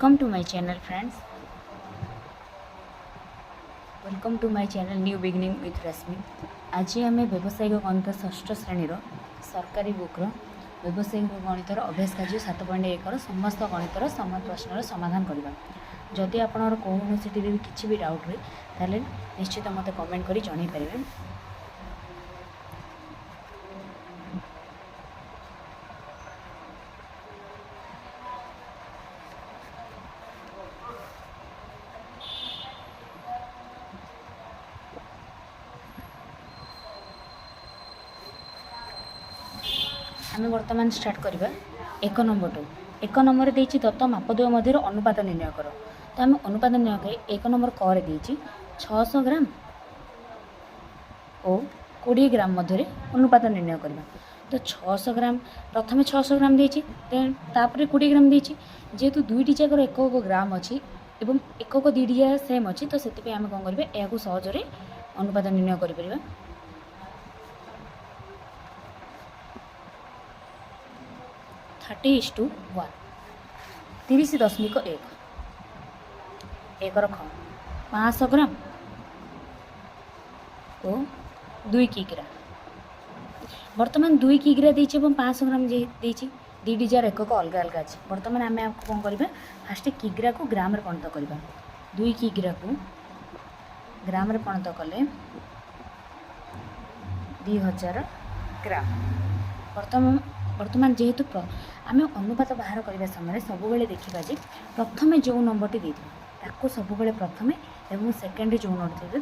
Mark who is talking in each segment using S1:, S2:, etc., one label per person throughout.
S1: Welcome to my channel, friends. Welcome to my channel New Beginning with Rasmi. आज आम व्यावसायिक गणित षष्ठ श्रेणी सरकारी बुक्र व्यावसायिक गणितर अभ्यास कार्य 7.1 समस्त गणितर समान प्रश्नर समाधान करवा। जदि आपणर कौन किसी भी डाउट हुए ताले निश्चित मत कमेंट करी जणाई पारे। आम बर्तमान स्टार्ट करवा एक नंबर देती दत्त मापद्वय मध्य अनुपात निर्णय कर। तो आम अनुपात निर्णय कर एक नंबर क देती 600 ग्राम और 20 ग्राम मध्य अनुपात निर्णय करवा। तो 600 ग्राम प्रथम 600 ग्राम देती तापर 20 ग्राम देती जेहेतु दुईटी जाकर एक ग्राम अच्छी एवं एक दुईटी जगह सेम अच्छी तो से आम कौन करें यह सहजरे अनुपात निर्णय कर 30:1 30.1 एक रख 500 ग्राम और 2 किग्रा बर्तमान 2 किग्रा देती 500 ग्राम देती दुईटी जार एक अलग अलग अच्छी। बर्तमान आम आपको कौन करवा फास्ट किग्रा को ग्राम परिणत करवा। 2 किग्रा को ग्राम परिणत कले 2000 ग्राम। बर्तमान जेहेतु आम अनुपात बाहर करने समय सब देखा जे प्रथम जो नंबरटी देते सब प्रथम एवं सेकेंड जो नंबर देते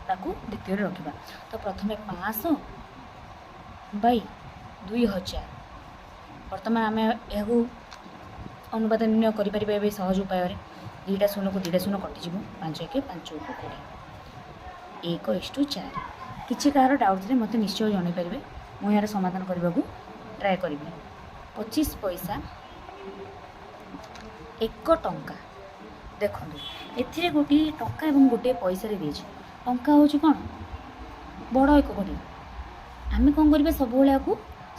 S1: द्वितीय रखा। तो प्रथम 500 बाई 2000 बर्तमान आम यह अनुपात निर्णय कर सहज उपाय 2टा शून्य को 2टा शून्य कटिज 5 1 5 20 1:4 किसी कार डाउट थे मत निश्चय जन पारे मुझे यार समाधान करने को ट्राए करी। 25 पैसा 1 टंका देखो ए गोटे टंका एवं गोटे पैसा देती टंका हूँ कौन बड़ एक कोटी आम कौन करवा सब को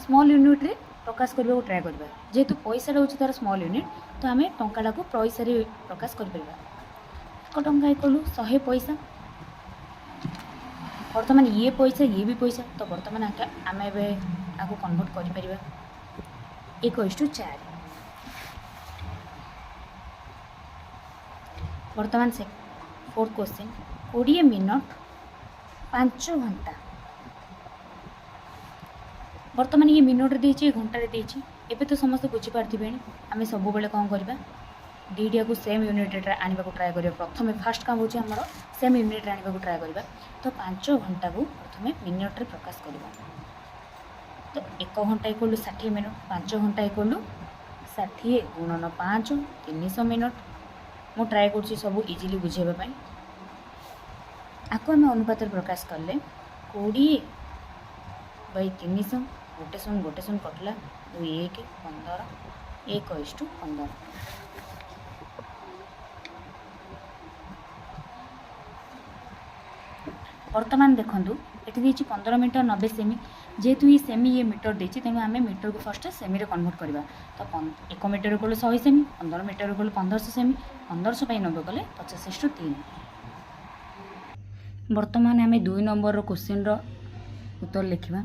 S1: स्मॉल यूनिट रे प्रकाश करने को ट्राए करवा। जेहेतु पैसा हूँ तार स्मॉल यूनिट तो आम टंका को पैसा प्रकाश कर 1 टंका इक्वल 100 पैसा। बर्तमान ये पैसा ये भी पैसा तो बर्तमान आम आपको कन्वर्ट कर 1:4। बर्तमान से 4th क्वेश्चन 20 मिनट 5 घंटा। बर्तमान ये मिनट देती घंटे देती एवं तो समस्त बुझीपारे आम सब कौन करवा दुईटा को सेम यूनिट आने को ट्राए कर। प्रथम फास्ट काम होची हमर सेम यूनिट आने को ट्राए करवा। तो 5 घंटा को प्रथम मिनिट रे प्रकाश करवा। तो 1 घंटा इक्वल 60 मिनट 5 घंटा इक्वल 60 गुणन 5 300 मिनट। मु ट्राए कर सब इजिली बुझेबाई आपको आम अनुपात प्रकाश कले 20 बाई 300 गोटे शून कटला 2 1 15 1:15। बर्तमान देखूँ ये 15 मीटर 90 सेमी जेहेतु ये सेमी ये मीटर देती तेणु आम मीटर को फर्स्ट सेमी रे कन्वर्ट करवा। तो 1 मीटर को 100 सेमी 15 मीटर को 1500 सेमी 1500 by 90 कले 50:3। बर्तमान आम 2 नंबर क्वेश्चन उत्तर लिखा।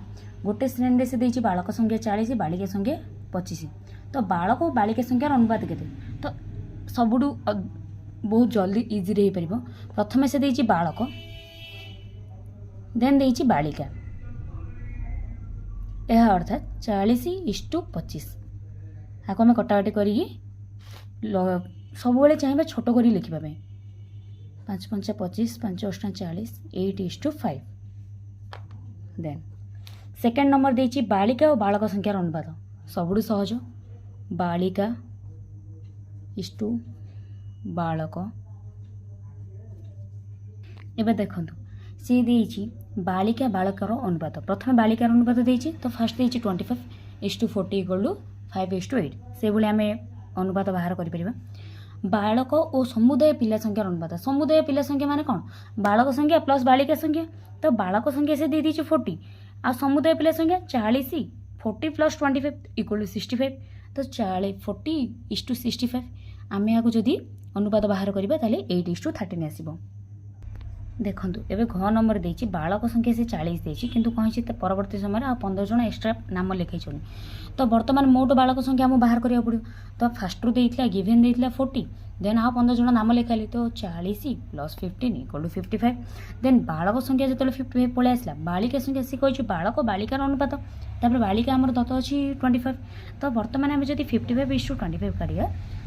S1: गोटे श्रेणी से देती बालक संख्या 40 बालिका संख्या 25। तो बालक और बालिका संख्यार अनुपात केते तो सबुठ बहुत जल्दी इजी रही पार। प्रथम से देती बालक देन देती बालिका यह अर्थात 40:25 आपको आम कटाकटी कर सब चाहिए छोट कर लिखापी 5 5 25 5 8 40 8:5। देन सेकेंड नंबर देती बालिका और बालक संख्यार अनुपात सबुठ सहज बालिका इष्टु बालक। एवं देखो सी देती बालिका बालकर अनुपात प्रथम बालिकार अनुपात देती तो फास्ट देती 25:40 = 5:8 से भाई आम अनुपात बाहर कर। बालक और समुदाय पिला संख्यार अनुपात समुदाय पिला संख्या माने कौन बालक संख्या प्लस बालिका संख्या। तो बालक संख्या से दे दी 40 आ समुदाय पिला संख्या 40 40 + 25 = 65। तो 40 40:65 आम या जदि अनुपात बाहर करवा ताले 8:13 आसब। देखंतु एबे घ नंबर देछि बालक संख्या से 40 देछि किंतु कहि परवर्ती समय आ 15 जन एक्स्ट्रा नाम लिखाई तो वर्तमान मोट बालक संख्या आम बाहर करिया पड़ो। तो फास्ट रु देइतला गिवन देइतला 40 देन आ 15 जन नाम लिखाइले तो 40 + 15 = 55 देन बालक संख्या जतले 55 पळे आसला बालिका संख्या से कहि बालक बालिकार अनुपात तापर बालिका हमर दत्त अछि 25 तो वर्तमान आम जदि 55:25 काढिया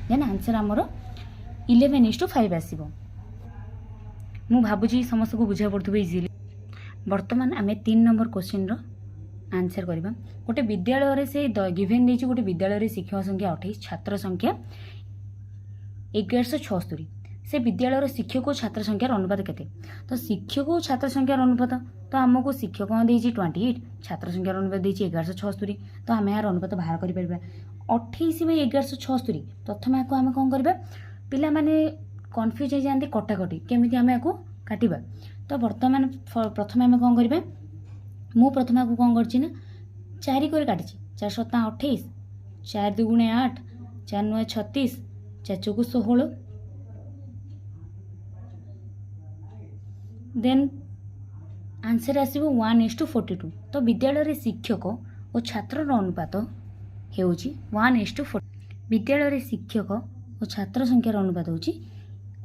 S1: देन आंसर हमर 11:5 आसीबो। मु भाबुची समस्त को बुझा पड़थबो इजीली। वर्तमान आम 3 नंबर क्वेश्चन रो आंसर करबा। गोटे विद्यालय रे से गिवन देछि गोटे विद्यालय रे शिक्षक संख्या 28 छात्र संख्या 1176 से विद्यालय रे शिक्षक और छात्र संख्या अनुपात केते तो शिक्षक और छात्र संख्या अनुपात तो आमको शिक्षक देछि 28 छात्र संख्या अनुपात देछि 1176 तो आम यार अनुपात बाहर करि परबा 28/1176 प्रथम आको आम कोन करबा पिला माने कन्फ्यूज हो जाते कटाकटी केमी आम या काटा तो बर्तमान प्रथम आम कौन करवा मु प्रथम आपको कौन करना 4 कर काटी 4 7 28 4 2 8 4 9 36 4 4 16 देन आंसर आसो 1:42 तो विद्यालय रे शिक्षक और छात्र अनुपात हो 1:40 विद्यालय रे शिक्षक और छात्र संख्यार अनुपात हो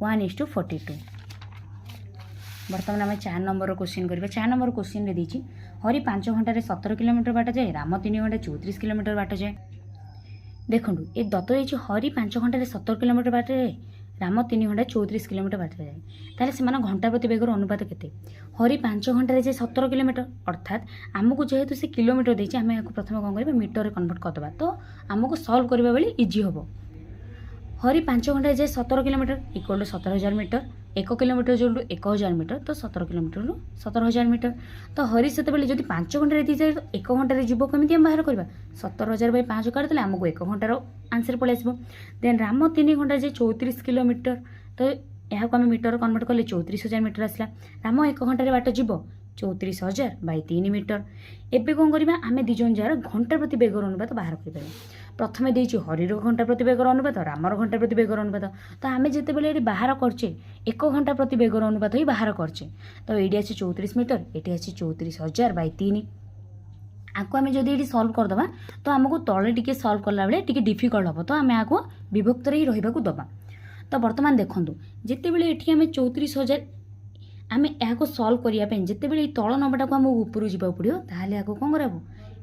S1: 1:42। बर्तमान आम 4 नंबर क्वेश्चन करबा। 4 नंबर क्वेश्चन रे दीची हरि 5 घंटा 17 किलोमीटर बाट जाए राम 3 घंटा 34 किलोमीटर बाट जाए। देखो ये दत्त देछि हरि 5 घंटा 17 किलोमीटर बाट जाए राम 3 घंटा 34 किलोमीटर बाट जाए ताले से घंटा प्रति बेगर अनुपात केते हरि 5 घंटा जाए 17 किलोमीटर अर्थात आमको जेहेतु से किलोमीटर देछि आम याको प्रथम कोन करबा मीटर रे कन्वर्ट करदबा तो आमको सॉल्व करबा बेले इजी होबो। हरि 5 घंटा जाए 17 kilometre equal to 17,000 metre 1 kilometre जो 1000 मीटर तो 17 किलोमीटर 17,000 मीटर तो हरि से जब 5 घंटा दी जाए तो 1 घंटा जीव कमी बाहर करवा 17,000/5 काटिदेले आमको 1 घंटार आंसर पलि आसो। देन राम 3 घंटा जाए 34 किलोमीटर तो यह आम मीटर कन्वर्ट कले 34,000 मीटर आसला राम 1 घंटे बाट जीव 34,000/3 मीटर। एबे कौन करवा आम दी जन जार घंटा प्रति बेगर अनुपात बाहर कर प्रथमे देछि हरिर घंटा प्रति बेगर अनुपात रामर घंटा प्रति बेगर अनुपात तो आम जिते बाहर करचे 1 घंटा प्रति बेगर अनुपात ही बाहर करचे तो ये आसी 34 मीटर ये आसी 34,000/3 आपको आम जब ये सल्व करदे तो आमको तले टिके सल्व कला बेले टिके डिफिकल्ट हम तो आम आपको विभक्त ही रहा दबा। तो बर्तमान देखूँ जितेबाला ये आम 34,000 आम यहाँ सल्व करने जितेबाला तल नंबर को आम ऊपर जावा पड़ो ताल कौन करा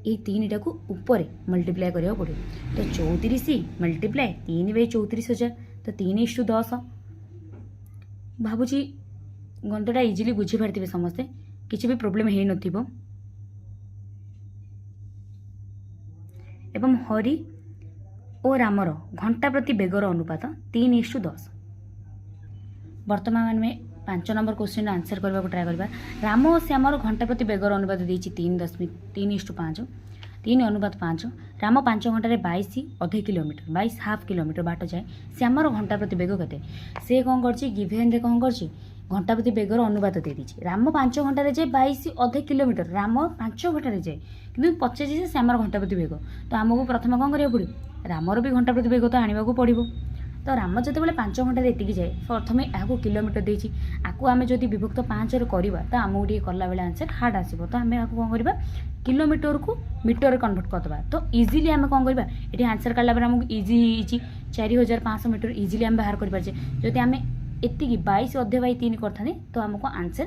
S1: ये 3 टा को ऊपर मल्टीप्लाई करा पड़ो तो 34 मल्टीप्लाई 3/34,000 तो 3:10 भावुची गणितटा इजिली बुझीपारे समस्ते किसी भी प्रोब्लेम है नथिबो। एवं हरि और रामर घंटा प्रति बेगर अनुपात 3:10। वर्तमान में 5 नंबर क्वेश्चन आंसर करने को ट्राए करवा। राम और श्यामर घंटा प्रति बेगर अनुपात देछि 3:5 3:5 राम 5 घंटे 22 किलोमीटर 22 हाफ किलोमीटर बाट जाए श्यामर घंटा प्रति बेग केते से कौन करछि गिवन रे कौन करछि घंटा प्रति बेगर अनुपात दे दीजिए राम 5 घंटे जाए 22 किलोमीटर राम 5 घंटे जाए कि पचास श्यामर घंटा प्रति बेग तो आमको प्रथम कौन करा पड़ो रामर भी घंटा प्रति बेग तो आने को पड़ो तो राम जिते 5 घंटे एतिक जाए प्रथम यहाँ किलोमीटर देछि आपको आम जब विभक्त 5 करवा तो आमको टे कला बेले आंसर हार्ड आसो तो आम आपको कौन करवा किलोमीटर को मीटर कन्वर्ट करदे तो इजिली आम कौन करवा ये आंसर काला आमको इजी 4,500 मीटर इजिली आम बाहर कर जब आम एतिकी 22/3 करते तो आमको आंसर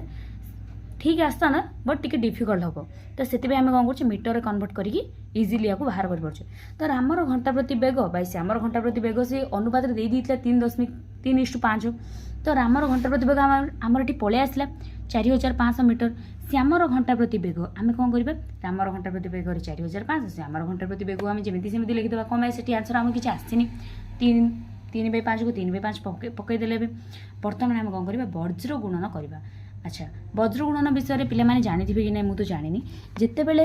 S1: ठीक आसता ना बट टिके डिफिकल्ट हम तो से आम कौन कर मीटर कन्वर्ट करके इजिली आपको बाहर कर तो रामर घंटा प्रति बेग बै श्यामर घंटा प्रति बेग से अनुपात दे देता 3:5 तो रामर घंटा प्रति बेग आमर ये पलि आसला 4,500 मीटर श्यामर घंटा प्रति बेग आम कौन करवा रामर घंटा प्रति बेग 4,500 श्यामर घंटा प्रति बेग आम जमी सेमती लिखिदेवा कम से आंसर आम किसी आसनी 3/5 को 3/5 पकईदेले बर्तमान आम कौन करवा वज्र गुणन करवा। अच्छा वज्र गुणन विषय पे मैंने जानी कि नहीं मुझे जानी जिते बेले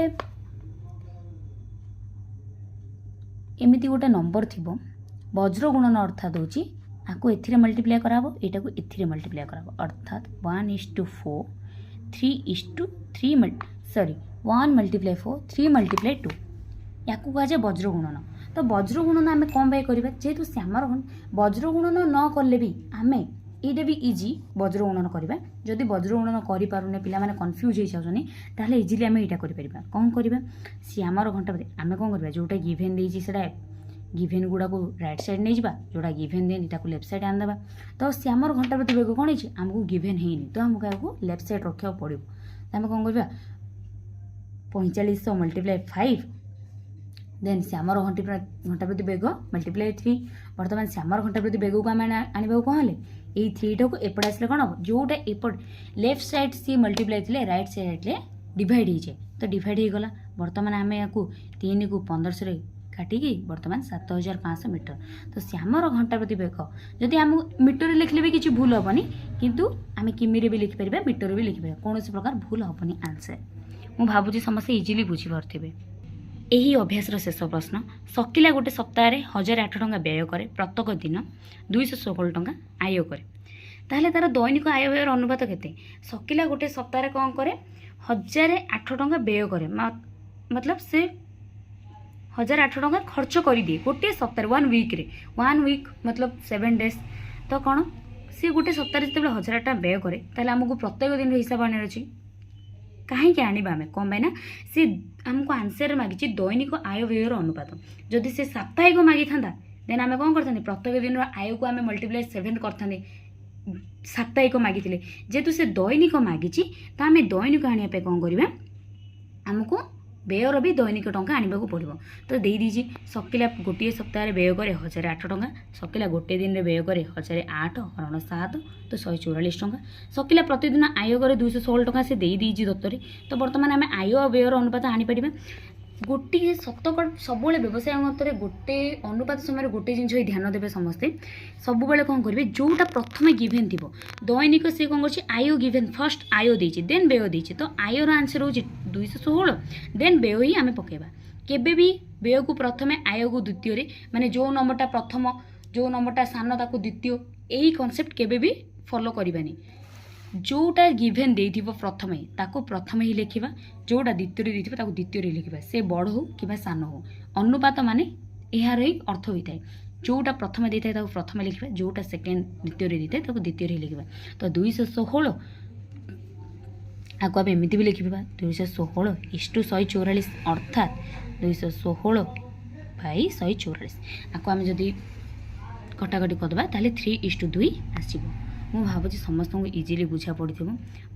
S1: एमती गोटे नंबर थी वज्र गुणन अर्थात हूँ आपको ए मल्टीप्लाई कराबो एटा को ए मल्टीप्लाई कराबो अर्थात 1:4 3:3 1 × 4 3 × 2 या कहा जाए वज्र गुणन तो वज्र गुणन आम कौन पाई करवा जेहेतु श्यामर वज्र गुणन न कले भी आम ये भी इजी वज्र गुणन करवा जदि वज्र गुणन करें पिला माने कन्फ्यूज हो जाऊँ ताहले इजिली आम यहाँ कर कौन करवा श्यामर घंटा आम कौन करवा जोटा गिभेन देसी गिभेन गुड़ा को राइट साइड नहीं जावा जोटा गिभेन देनी लेफ्ट साइड आनदेवा तो श्यामर घंटा प्रति बेग कौन है आमको गिभेन है तो आमको लेफ्ट साइड रखा पड़ो तो आम कौन करवा 4500 मल्टीप्लाई 5 देन श्यामर घंटा प्रति बेग मल्टीप्लाई 3 बर्तमान श्यामर घंटा प्रति बेग को आम आने कौन है ये 3 टाक एपट आसले कौन हम जोटा एपट लेफ्ट साइड सी मल्टीप्लाई थे राइट साइड डिवाइड हो जाए तो डिवाइड हो गला बर्तमान आम या 3 को 1500 काटिकी बर्तमान 7500 मीटर तो श्यामर घंटा प्रति बेग जदि आम मीटर लिखले भी किसी भूल हेनी किंतु आम किमी भी लिखिपर मीटर भी लिखिपर कौन प्रकार भूल हेनी आंसर मु भावुची समस्ते इजिली बुझीपारे। यही अभ्यास शेष प्रश्न शकिला गोटे सप्ताह 1008 टଙ୍କା व्यय करे प्रत्येक दिन 216 टଙ୍କା आय करे ताहले तार दैनिक आय व्ययर अनुपात केते शकिला गोटे सप्ताह कौन करे 1008 टଙ୍କା व्यय करे मतलब से 1008 टଙ୍କା खर्च कर दिए गोटे सप्ताह 1 वीक मतलब 7 डेज तो कौन सी गोटे सप्ताह जो 1008 टଙ୍କା व्यय करे ताहले आमको प्रत्येक दिन हिसाब आने अच्छी कहीं आने आम कौन पाई ना सी आमको आंसर मागिची दैनिक आय व्ययर अनुपात जदि से साप्ताहिक मागी था देन आम कौन करते प्रत्येक दिन आय को आम मल्टीप्लाई 7 करते साप्ताहिक मागी जेहेतु से दैनिक मागिची तो आम दैनिक आने कौन करवा आमको व्ययर भी दैनिक टଙ୍କା आने पड़ो तो दे दीजिए शकिला गोटे सप्ताह व्यय करे 1008 टଙ୍କା शकिला गोटे दिन व्यय करे 1008 हरण 7 तो 144 टଙ୍କା शकिला प्रतिदिन आय करे 216 टଙ୍କା से दे दीजिए दत्तरी तो बर्तमान आम आय व्ययर अनुपात आनीपर गोटे शतक सब व्यवसाय मतरे गोटे अनुपात समय गोटे जिन ध्यान देवे समस्ते सब कौन करेंगे जोटा प्रथम गिभेन थी दैनिक सी कौन कर आय गिभेन फर्स्ट आय देती देन व्यय देती तो आयर आंसर हो 216 देन व्यय ही आम पकेबा केबे भी व्यय को प्रथम आय को द्वितीय माने जो नंबरटा प्रथम जो नंबरटा सान ताको द्वितीय यही कॉन्सेप्ट केबे भी फॉलो करबानी जोटा गिभेन देइथिबो प्रथमे ताको प्रथमे ही लिखिबा जोटा द्वितीय देइथिबो ताको द्वितीय लिखिबा से बड़ हो कि सान हो अनुपात माने यार ही अर्थ होता है जोटा प्रथमे देइथाय ताको प्रथमे लिखिबा जोटा सेकेंड द्वितीय देइथाय ताको द्वितीय लिखिबा तो 216 आको आम एमती भी लिखिबा 216 इष्टु 144 अर्थात 216 बाई 144 आको आम जदि कटाकटी करदबा ताले 3:2 आसीबो मु भावुँ समस्त को इजिली बुझा पड़ी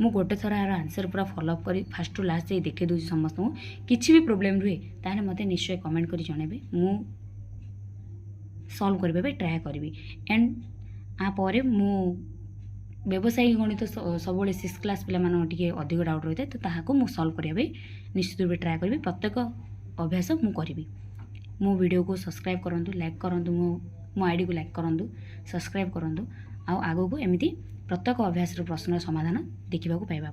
S1: मु गोटे थर यार आंसर पूरा फॉलोअप कर फास्ट टू लास्ट जाए देखे दूसरी समस्त को किसी भी प्रोब्लेम रुए ताहले मते निश्चय कमेंट कर जनइबे मु सॉल्व करबे ट्राए करी एंड आपर मु व्यवसायिक गणित सब 6 क्लास पिला मान टिके अधिक डाउट रही है तो ताहाको मु सॉल्व करबे निश्चित रूप ट्राए करी प्रत्येक अभ्यास मु करी मो वीडियो को सब्सक्राइब करंतु लाइक करंतु मो आईडी को लाइक करंतु सब्सक्राइब करंतु आगो को एमती प्रत्येक अभ्यास प्रश्न समाधान देखा पाइबा।